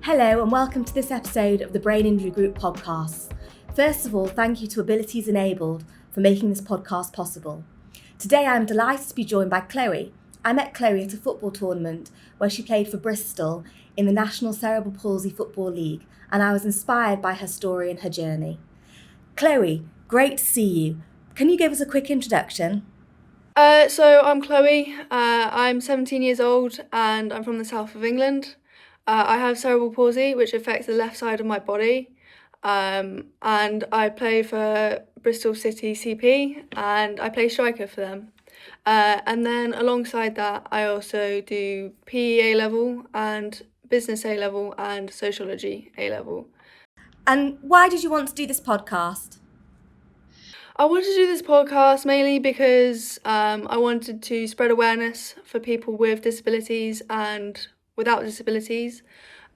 Hello and welcome to this episode of the Brain Injury Group podcast. First of all, thank you to Abilities Enabled for making this podcast possible. Today I'm delighted to be joined by Chloe. I met Chloe at a football tournament where she played for Bristol in the National Cerebral Palsy Football League, and I was inspired by her story and her journey. Chloe, great to see you. Can you give us a quick introduction? So I'm Chloe, I'm 17 years old and I'm from the south of England. I have cerebral palsy, which affects the left side of my body, and I play for Bristol City CP and I play striker for them. And then alongside that, I also do PE A-level and business A-level and sociology A-level. And why did you want to do this podcast? I wanted to do this podcast mainly because I wanted to spread awareness for people with disabilities and without disabilities,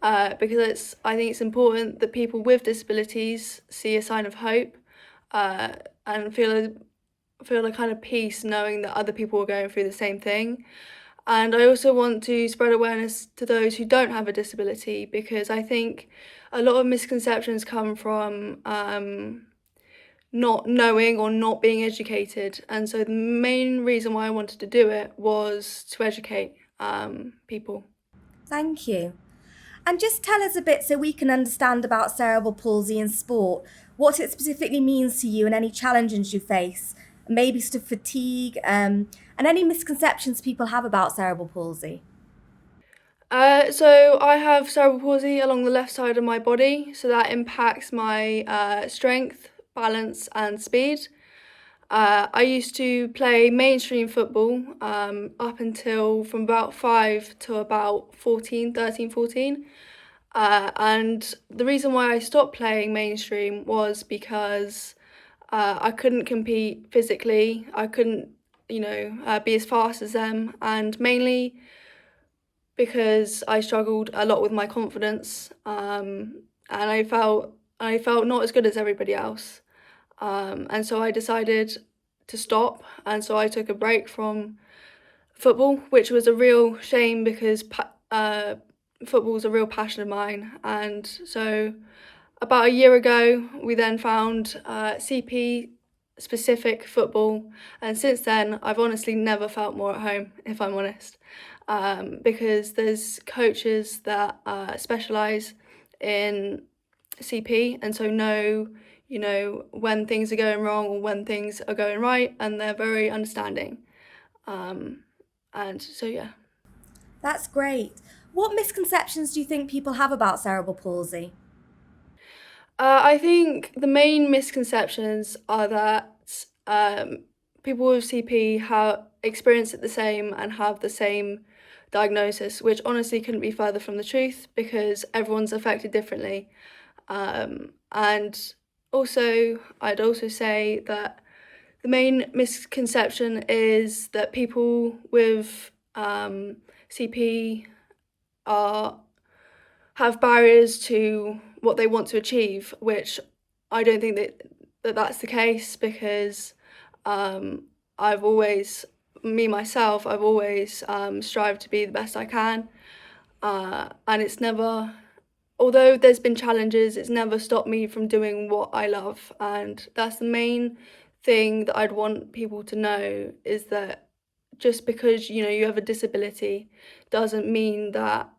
because I think it's important that people with disabilities see a sign of hope and feel a kind of peace knowing that other people are going through the same thing. And I also want to spread awareness to those who don't have a disability, because I think a lot of misconceptions come from not knowing or not being educated. And so the main reason why I wanted to do it was to educate people. Thank you. And just tell us a bit so we can understand about cerebral palsy in sport, what it specifically means to you and any challenges you face, maybe sort of fatigue, and any misconceptions people have about cerebral palsy. So I have cerebral palsy along the left side of my body, so that impacts my strength, balance and speed. I used to play mainstream football up until from about 5 to about 13, 14. And the reason why I stopped playing mainstream was because I couldn't compete physically. I couldn't, be as fast as them, and mainly because I struggled a lot with my confidence, and I felt not as good as everybody else. And so I decided to stop, and so I took a break from football, which was a real shame because football is a real passion of mine. And so about a year ago, we then found CP specific football, and since then I've honestly never felt more at home, if I'm honest, because there's coaches that specialise in CP and so know when things are going wrong or when things are going right, and they're very understanding. And so, yeah. That's great. What misconceptions do you think people have about cerebral palsy? I think the main misconceptions are that people with CP have experienced it the same and have the same diagnosis, which honestly couldn't be further from the truth because everyone's affected differently. And also, I'd also say that the main misconception is that people with CP have barriers to what they want to achieve, which I don't think that that's the case, because I've always, I've always strived to be the best I can, and it's never, although there's been challenges, it's never stopped me from doing what I love. And that's the main thing that I'd want people to know, is that just because you have a disability doesn't mean that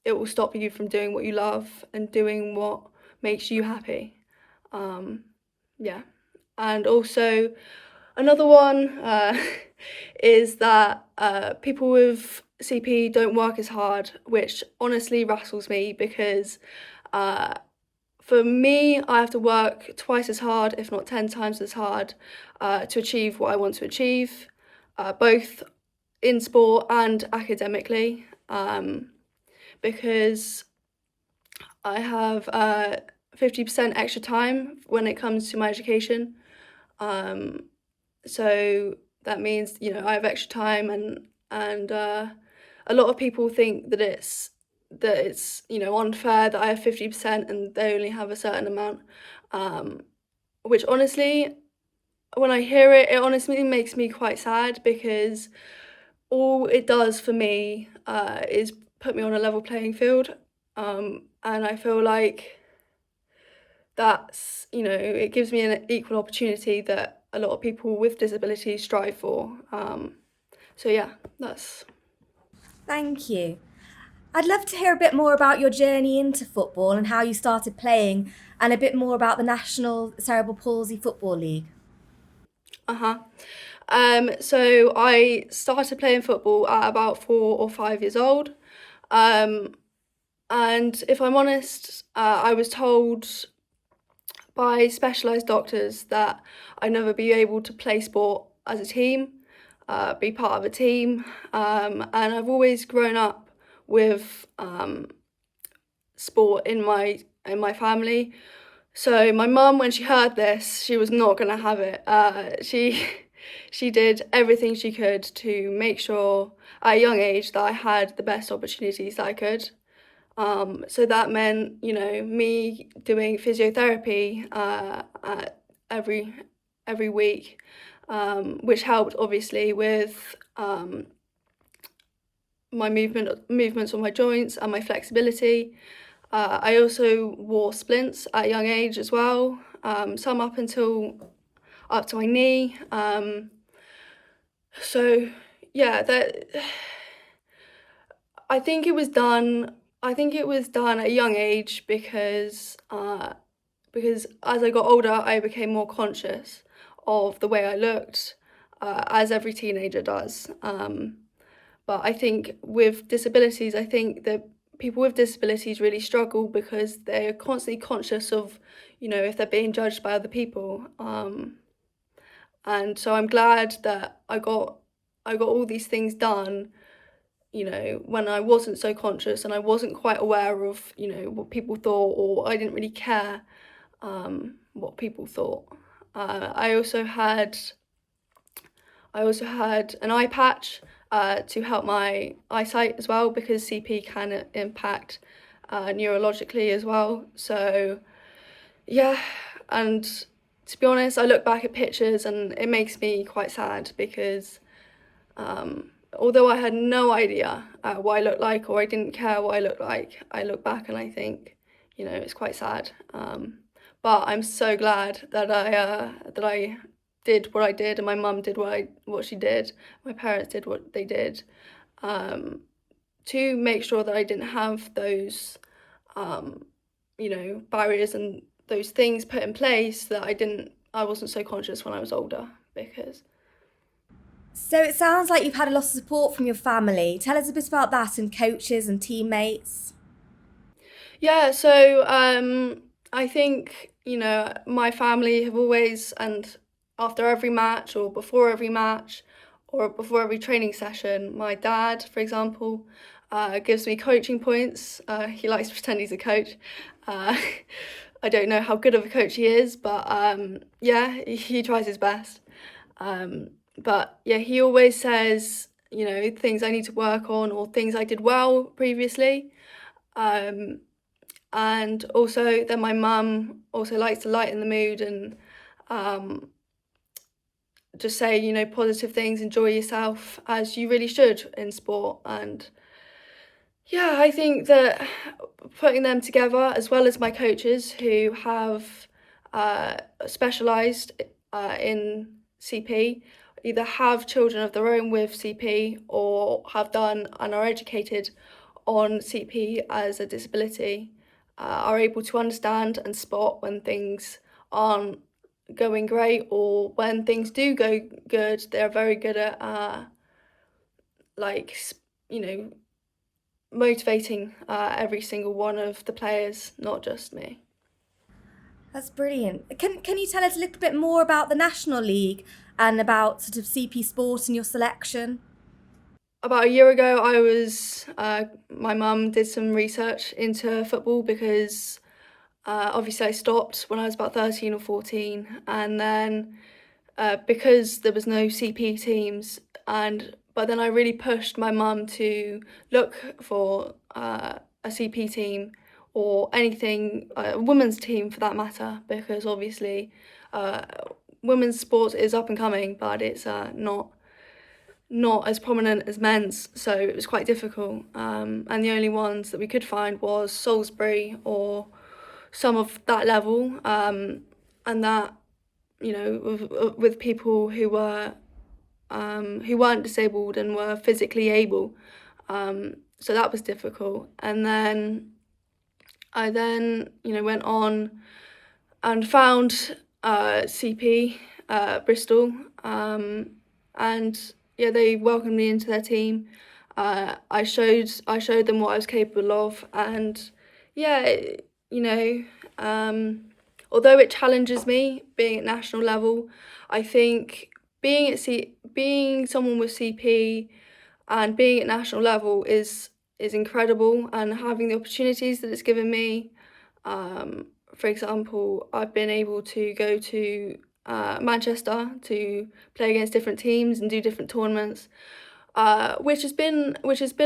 it will stop you from doing what you love and doing what makes you happy. Yeah. And also another one is that people with CP don't work as hard, which honestly rattles me, because for me, I have to work twice as hard, if not 10 times as hard, to achieve what I want to achieve, both in sport and academically, because I have 50% extra time when it comes to my education. So that means, I have extra time, and a lot of people think that it's unfair that I have 50% and they only have a certain amount, which honestly, when I hear it, it honestly makes me quite sad, because all it does for me is put me on a level playing field. and I feel like that's, it gives me an equal opportunity that a lot of people with disabilities strive for. So yeah, that's... Thank you. I'd love to hear a bit more about your journey into football and how you started playing, and a bit more about the National Cerebral Palsy Football League. So I started playing football at about 4 or 5 years old. And if I'm honest, I was told by specialised doctors that I'd never be able to play sport as a team, be part of a team. And I've always grown up with sport in my family. So my mum, when she heard this, she was not going to have it. She did everything she could to make sure at a young age that I had the best opportunities that I could. So that meant, me doing physiotherapy every week, which helped obviously with my movements on my joints and my flexibility. I also wore splints at a young age as well, some up to my knee. So yeah, I think it was done at a young age because as I got older, I became more conscious of the way I looked, as every teenager does. But I think with disabilities, I think that people with disabilities really struggle because they're constantly conscious of, if they're being judged by other people. And so I'm glad that I got all these things done, when I wasn't so conscious and I wasn't quite aware of, what people thought, or I didn't really care what people thought. I also had an eye patch to help my eyesight as well, because CP can impact neurologically as well. So yeah, and to be honest, I look back at pictures and it makes me quite sad because although I had no idea what I looked like, or I didn't care what I looked like, I look back and I think, it's quite sad. But I'm so glad that I did what I did, and my mum did what she did, my parents did what they did, to make sure that I didn't have those, barriers and those things put in place, that I wasn't so conscious when I was older, because... So it sounds like you've had a lot of support from your family. Tell us a bit about that, and coaches and teammates. Yeah, so I think, my family have always, and after every match or before every match or before every training session, my dad, for example, gives me coaching points. He likes to pretend he's a coach. I don't know how good of a coach he is, but yeah, he tries his best. But yeah, he always says, things I need to work on or things I did well previously. And also then my mum also likes to lighten the mood and just say, positive things, enjoy yourself, as you really should in sport. And yeah, I think that putting them together, as well as my coaches who have specialised in CP, either have children of their own with CP or have done and are educated on CP as a disability, are able to understand and spot when things aren't going great, or when things do go good. They're very good at motivating every single one of the players, not just me. That's brilliant. Can you tell us a little bit more about the National League and about sort of CP sport and your selection? About a year ago, my mum did some research into football because obviously I stopped when I was about 13 or 14, and then because there was no CP teams, but then I really pushed my mum to look for a CP team or anything, a women's team for that matter, because obviously women's sport is up and coming, but it's not not as prominent as men's, so it was quite difficult. And the only ones that we could find was Salisbury or some of that level, and that, with people who weren't disabled and were physically able. So that was difficult. And then I went on and found CP, Bristol, and yeah, they welcomed me into their team. I showed them what I was capable of, and yeah, although it challenges me being at national level, I think being someone with CP and being at national level is incredible, and having the opportunities that it's given me. For example, I've been able to go to Manchester to play against different teams and do different tournaments, which has been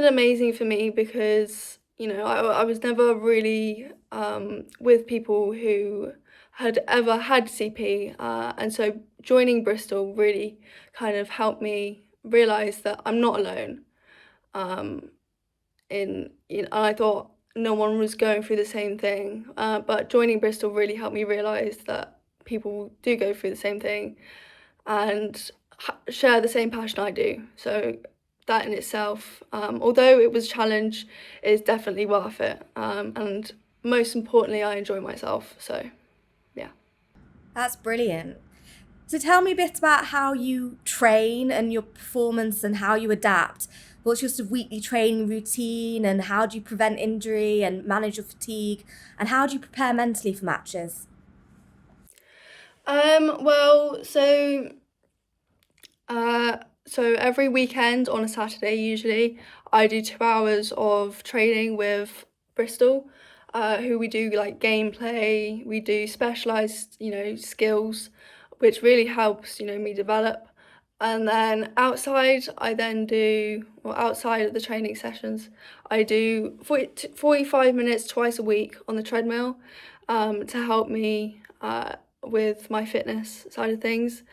amazing for me, because I was never really with people who had ever had CP, and so joining Bristol really kind of helped me realise that I'm not alone. I thought no one was going through the same thing, but joining Bristol really helped me realise that people do go through the same thing and share the same passion I do. So that in itself, although it was a challenge, is definitely worth it. And most importantly, I enjoy myself. So, yeah. That's brilliant. So tell me a bit about how you train and your performance and how you adapt. What's your sort of weekly training routine, and how do you prevent injury and manage your fatigue, and how do you prepare mentally for matches? Well, so every weekend on a Saturday, usually, I do 2 hours of training with Bristol, who we do like gameplay, we do specialised, skills, which really helps, me develop. And then outside of the training sessions, I do 45 minutes twice a week on the treadmill, to help me with my fitness side of things,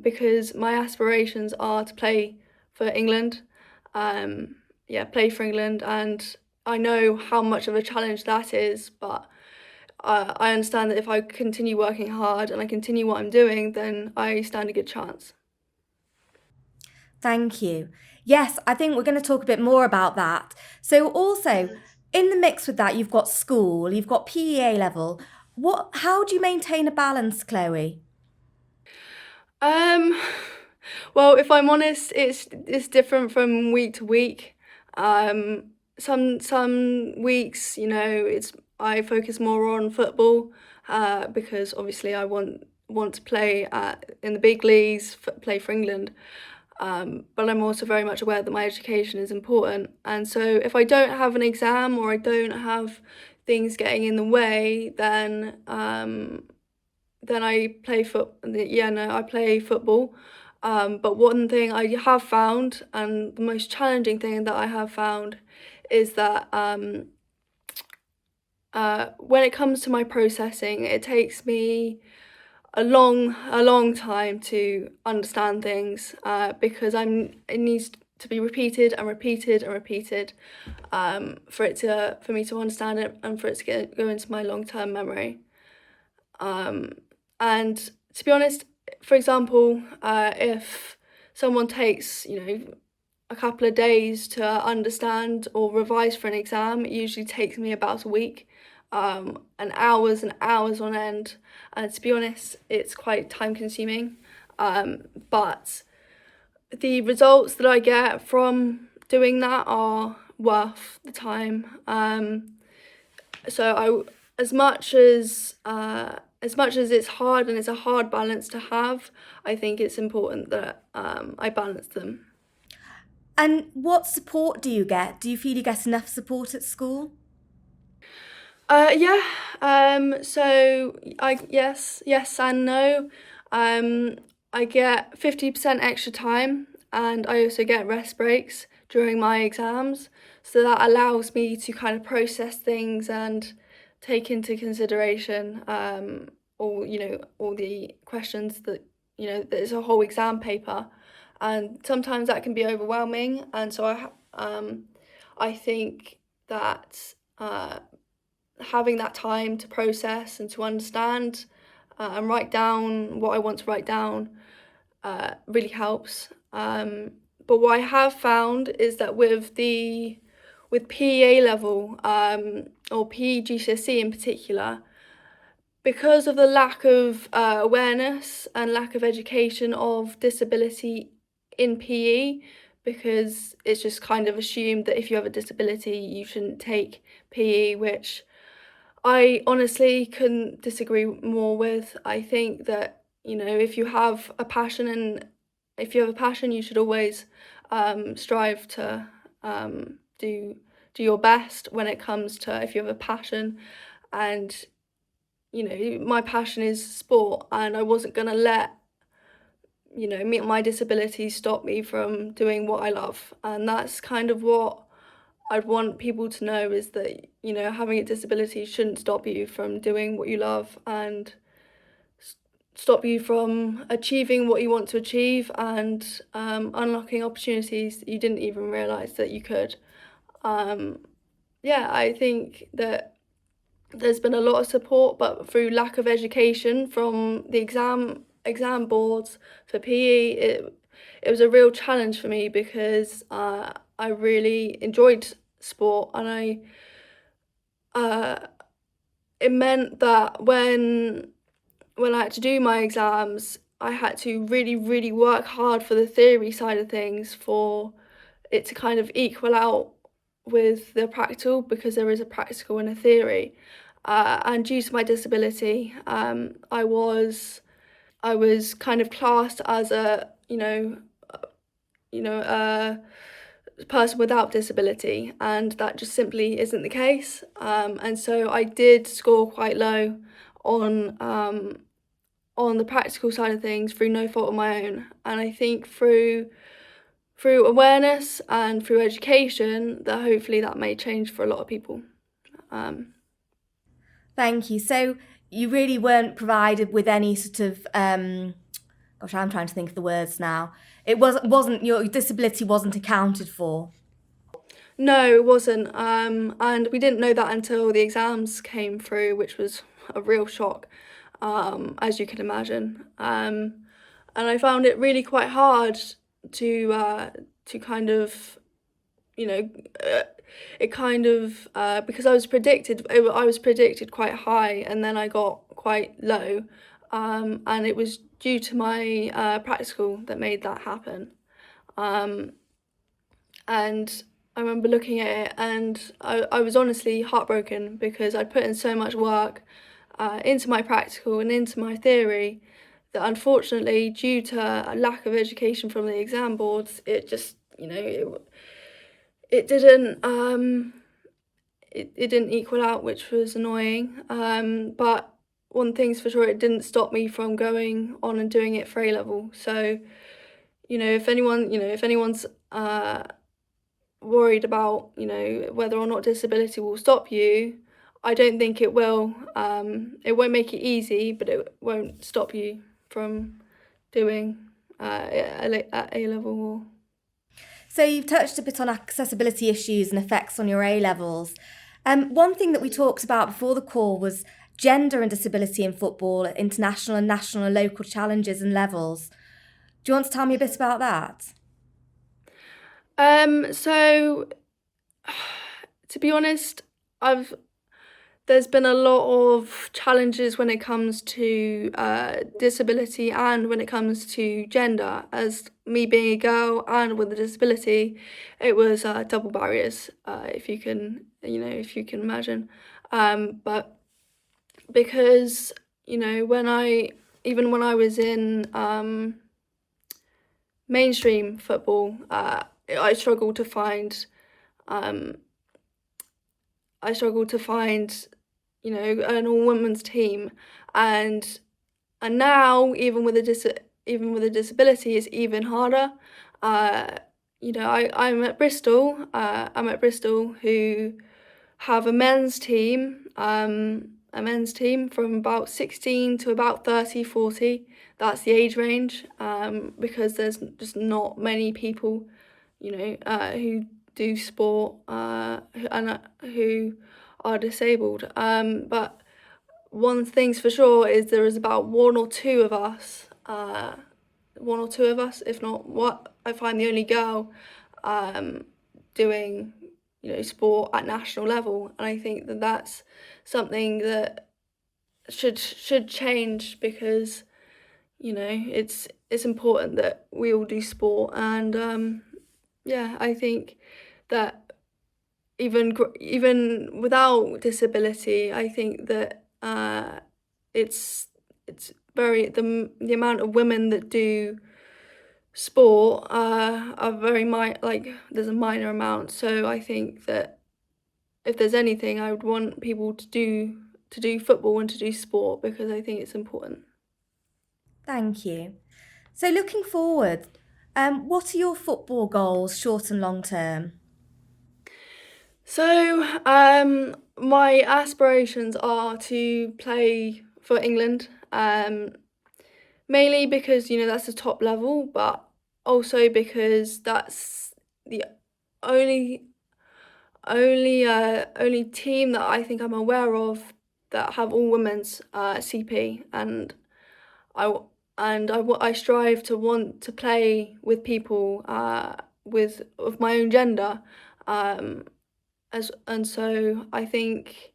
because my aspirations are to play for England, play for England, and I know how much of a challenge that is, but I understand that if I continue working hard and I continue what I'm doing, then I stand a good chance. Thank you. Yes, I think we're going to talk a bit more about that. So also, in the mix with that, you've got school, you've got PEA level. How do you maintain a balance, Chloe? Um, well, if I'm honest, it's different from week to week. Some weeks, I focus more on football, because obviously I want to play in the big leagues, play for England. But I'm also very much aware that my education is important, and so if I don't have an exam or I don't have things getting in the way, then I play I play football. But one thing I have found, and the most challenging thing that I have found, is that when it comes to my processing, it takes me a long time to understand things, because it needs to be repeated and repeated and repeated, for me to understand it and for it to go into my long-term memory. And to be honest, for example, if someone takes, a couple of days to understand or revise for an exam, it usually takes me about a week, and hours on end. And to be honest, it's quite time consuming. But the results that I get from doing that are worth the time. So as much as it's hard and it's a hard balance to have, I think it's important that I balance them. And what support do you get? Do you feel you get enough support at school? Yeah. So yes and no. I get 50% extra time, and I also get rest breaks during my exams. So that allows me to kind of process things and take into consideration all the questions that there's a whole exam paper. and sometimes that can be overwhelming. And so I think that having that time to process and to understand and write down what I want to write down really helps. But what I have found is that with PEA level or PE GCSE in particular, because of the lack of awareness and lack of education of disability in PE, because it's just kind of assumed that if you have a disability you shouldn't take PE, which I honestly couldn't disagree more with. I think that, if you have a passion you should always strive to do your best when it comes to, if you have a passion. And my passion is sport, and I wasn't going to let my disability stop me from doing what I love. And that's kind of what I'd want people to know, is that having a disability shouldn't stop you from doing what you love and stop you from achieving what you want to achieve and unlocking opportunities that you didn't even realise that you could. I think that there's been a lot of support, but through lack of education from the exam boards for PE, it was a real challenge for me, because I really enjoyed sport, and it meant that when I had to do my exams, I had to really, really work hard for the theory side of things for it to kind of equal out with the practical, because there is a practical and a theory. And due to my disability, I was kind of classed as a person without disability, and that just simply isn't the case. And so I did score quite low on the practical side of things through no fault of my own. And I think through awareness and through education, that hopefully that may change for a lot of people. Thank you. So you really weren't provided with any sort of, gosh, I'm trying to think of the words now. It wasn't your disability wasn't accounted for. No, it wasn't. And we didn't know that until the exams came through, which was a real shock, as you can imagine. And I found it really quite hard to kind of, it kind of because I was predicted quite high, and then I got quite low, and it was due to my practical that made that happen. And I remember looking at it, and I was honestly heartbroken, because I'd put in so much work into my practical and into my theory, that unfortunately, due to a lack of education from the exam boards, it just, it didn't equal out, which was annoying. But one thing's for sure, it didn't stop me from going on and doing it for A-level. So, if anyone's worried about, whether or not disability will stop you, I don't think it will. It won't make it easy, but it won't stop you from doing at A-level. So you've touched a bit on accessibility issues and effects on your A-levels. One thing that we talked about before the call was gender and disability in football at international and national and local challenges and levels. Do you want to tell me a bit about that? So, to be honest, there's been a lot of challenges when it comes to disability and when it comes to gender. As me being a girl and with a disability, it was double barriers, if you can imagine. But because, when I was in mainstream football, I struggled to find an all-women's team, and now even with a disability, it's even harder. I'm at Bristol. Who have a men's team, a men's team from about 16 to about 30, 40. That's the age range, because there's just not many people, who do sport and who are disabled. But one thing's for sure is there is about one or two of us, if not what, I find the only girl doing sport at national level, and I think that that's something that should change, because it's important that we all do sport. And I think that even without disability, I think that it's very the amount of women that do sport are very there's a minor amount. So I think that if there's anything, I would want people to do football and to do sport, because I think it's important. Thank you. So looking forward, what are your football goals, short and long term? So my aspirations are to play for England, mainly because that's the top level, but also because that's the only team that I think I'm aware of that have all women's CP, and I strive to want to play with people of my own gender, and so I think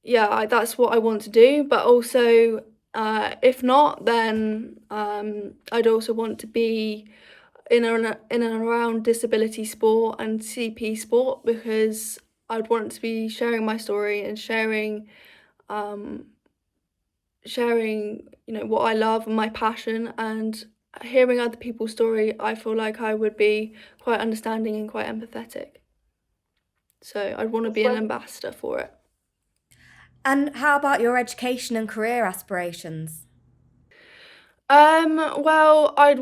that's what I want to do. But also, if not, then I'd also want to be in and around disability sport and CP sport, because I'd want to be sharing my story and sharing what I love and my passion, and hearing other people's story. I feel like I would be quite understanding and quite empathetic. So I'd want to be an ambassador for it. And how about your education and career aspirations? Well, I'm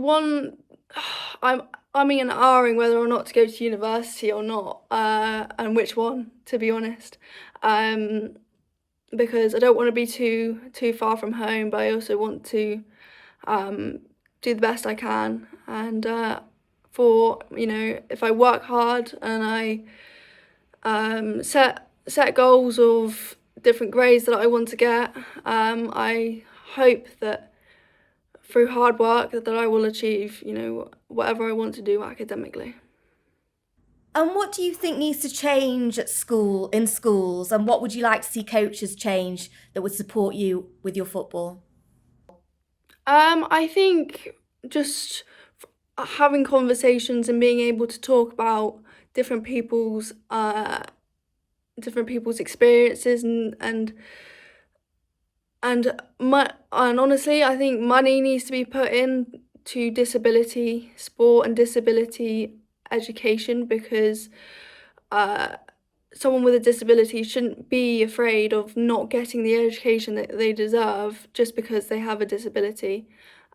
umming and ahhing whether or not to go to university or not, and which one, to be honest. Because I don't want to be too far from home, but I also want to do the best I can. And if I work hard and I set goals of different grades that I want to get, I hope that through hard work that I will achieve, whatever I want to do academically. And what do you think needs to change in schools, and what would you like to see coaches change that would support you with your football? I think just having conversations and being able to talk about different people's experiences, and honestly, I think money needs to be put in to disability sport and disability education, because someone with a disability shouldn't be afraid of not getting the education that they deserve just because they have a disability.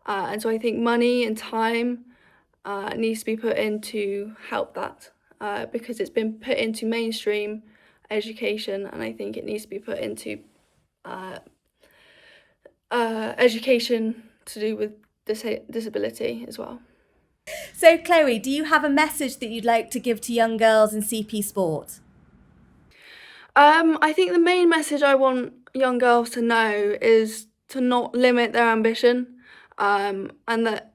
And so I think money and time needs to be put in to help that, because it's been put into mainstream education, and I think it needs to be put into education to do with disability as well. So, Chloe, do you have a message that you'd like to give to young girls in CP sport? I think the main message I want young girls to know is to not limit their ambition, and that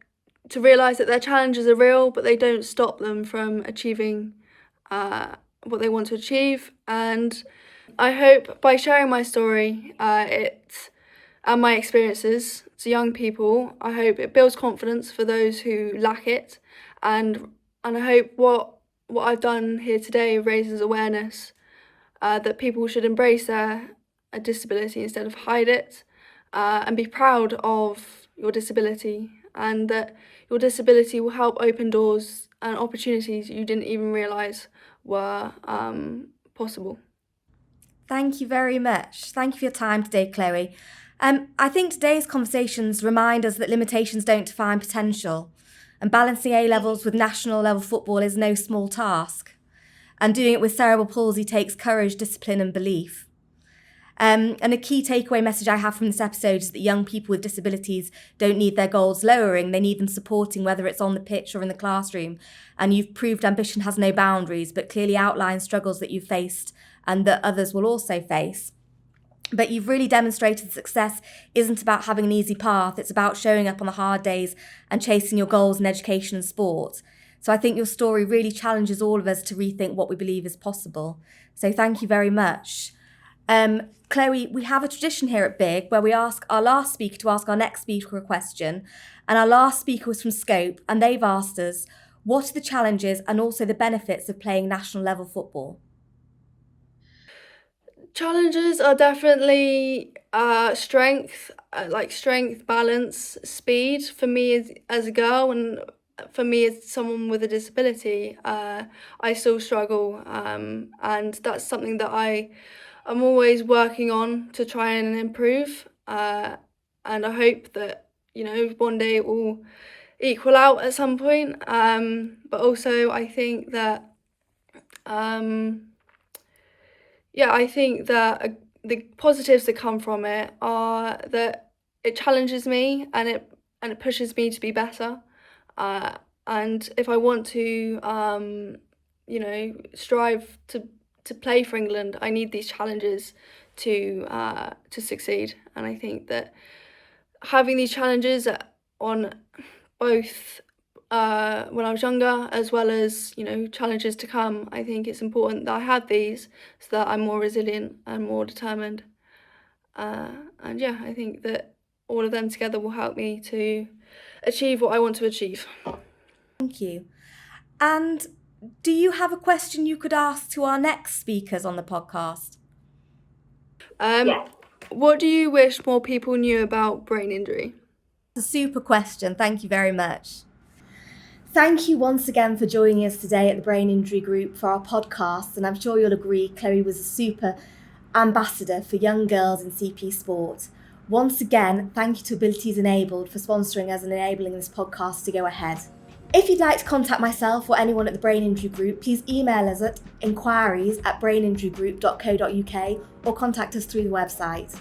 to realise that their challenges are real, but they don't stop them from achieving what they want to achieve. And I hope by sharing my story and my experiences to young people, I hope it builds confidence for those who lack it, and I hope what I've done here today raises awareness that people should embrace their disability instead of hide it, and be proud of your disability, and that your disability will help open doors and opportunities you didn't even realise were possible. Thank you very much. Thank you for your time today, Chloe. I think today's conversations remind us that limitations don't define potential, and balancing A-levels with national level football is no small task. And doing it with cerebral palsy takes courage, discipline and belief. And a key takeaway message I have from this episode is that young people with disabilities don't need their goals lowering, they need them supporting, whether it's on the pitch or in the classroom. And you've proved ambition has no boundaries, but clearly outlined struggles that you've faced and that others will also face. But you've really demonstrated success isn't about having an easy path, it's about showing up on the hard days and chasing your goals in education and sport. So I think your story really challenges all of us to rethink what we believe is possible. So thank you very much. Chloe, we have a tradition here at Big where we ask our last speaker to ask our next speaker a question. And our last speaker was from Scope, and they've asked us, what are the challenges and also the benefits of playing national level football? Challenges are definitely strength, balance, speed. For me as a girl, and for me as someone with a disability, I still struggle, and that's something that I'm always working on to try and improve. And I hope that one day it will equal out at some point. But also I think that. I think that the positives that come from it are that it challenges me and it pushes me to be better. And if I want to, strive to play for England, I need these challenges to succeed. And I think that having these challenges on both when I was younger, as well as challenges to come, I think it's important that I have these so that I'm more resilient and more determined. I think that all of them together will help me to achieve what I want to achieve. Thank you. And do you have a question you could ask to our next speakers on the podcast? What do you wish more people knew about brain injury? It's a super question. Thank you very much. Thank you once again for joining us today at the Brain Injury Group for our podcast, and I'm sure you'll agree Chloe was a super ambassador for young girls in CP sport. Once again, thank you to Abilities Enabled for sponsoring us and enabling this podcast to go ahead. If you'd like to contact myself or anyone at the Brain Injury Group, please email us at inquiries@braininjurygroup.co.uk or contact us through the website.